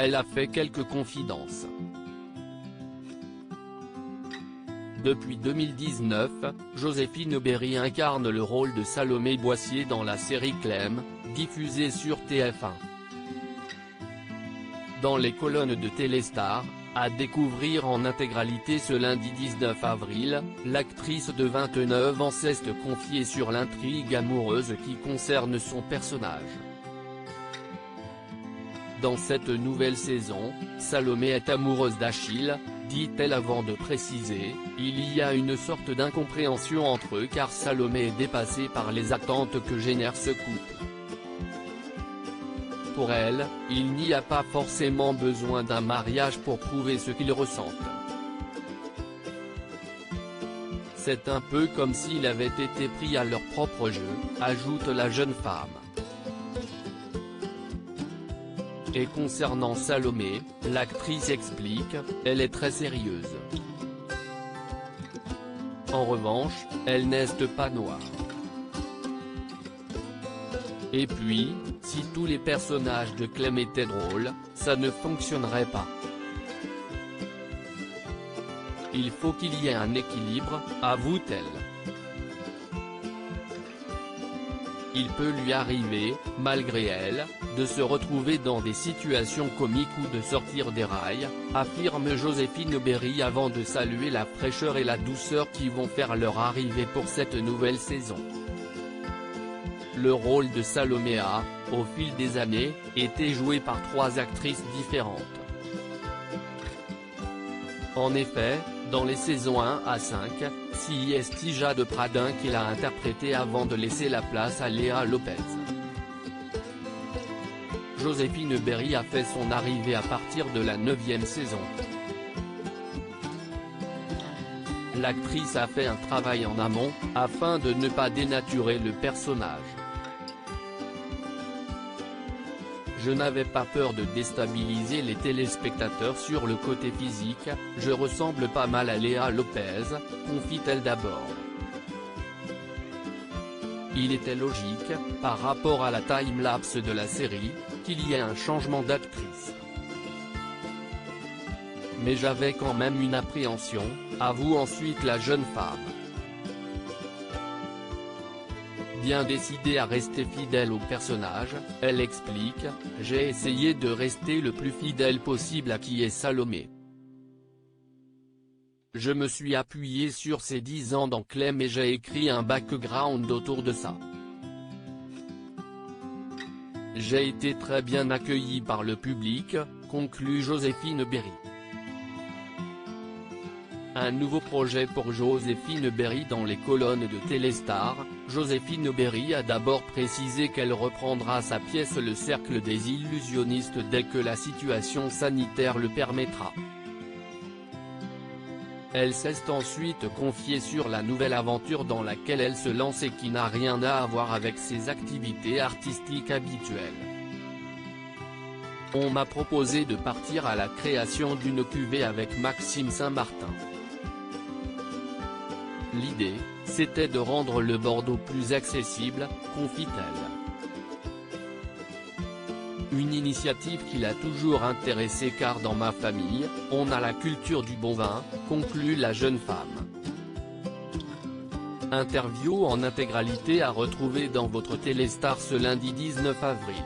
elle a fait quelques confidences. Depuis 2019, Joséphine Berry incarne le rôle de Salomé Boissier dans la série Clem, diffusée sur TF1. Dans les colonnes de Téléstar, à découvrir en intégralité ce lundi 19 avril, l'actrice de 29 ans s'est confiée sur l'intrigue amoureuse qui concerne son personnage. Dans cette nouvelle saison, Salomé est amoureuse d'Achille, dit-elle avant de préciser, il y a une sorte d'incompréhension entre eux car Salomé est dépassée par les attentes que génère ce couple. Pour elle, il n'y a pas forcément besoin d'un mariage pour prouver ce qu'ils ressentent. C'est un peu comme s'il avait été pris à leur propre jeu, ajoute la jeune femme. Et concernant Salomé, l'actrice explique, elle est très sérieuse. En revanche, elle n'est pas noire. Et puis, si tous les personnages de Clem étaient drôles, ça ne fonctionnerait pas. Il faut qu'il y ait un équilibre, avoue-t-elle. Il peut lui arriver, malgré elle, de se retrouver dans des situations comiques ou de sortir des rails, affirme Joséphine Berry avant de saluer la fraîcheur et la douceur qui vont faire leur arrivée pour cette nouvelle saison. Le rôle de Salomé a, au fil des années, été joué par 3 actrices différentes. En effet, dans les saisons 1 à 5, c'est Jade Pradin qui l'a interprété avant de laisser la place à Léa Lopez. Joséphine Berry a fait son arrivée à partir de la 9e saison. L'actrice a fait un travail en amont, afin de ne pas dénaturer le personnage. Je n'avais pas peur de déstabiliser les téléspectateurs sur le côté physique, je ressemble pas mal à Léa Lopez, confie-t-elle d'abord. Il était logique, par rapport à la time-lapse de la série, qu'il y ait un changement d'actrice. Mais j'avais quand même une appréhension, avoue ensuite la jeune femme. Bien décidée à rester fidèle au personnage, elle explique, j'ai essayé de rester le plus fidèle possible à qui est Salomé. Je me suis appuyé sur ses 10 ans dans Clem et j'ai écrit un background autour de ça. J'ai été très bien accueilli par le public, conclut Joséphine Berry. Un nouveau projet pour Joséphine Berry dans les colonnes de Téléstar, Joséphine Berry a d'abord précisé qu'elle reprendra sa pièce Le Cercle des Illusionnistes dès que la situation sanitaire le permettra. Elle s'est ensuite confiée sur la nouvelle aventure dans laquelle elle se lance et qui n'a rien à voir avec ses activités artistiques habituelles. On m'a proposé de partir à la création d'une cuvée avec Maxime Saint-Martin. L'idée, c'était de rendre le Bordeaux plus accessible, confie-t-elle. Une initiative qui l'a toujours intéressée car dans ma famille, on a la culture du bon vin, conclut la jeune femme. Interview en intégralité à retrouver dans votre Téléstar ce lundi 19 avril.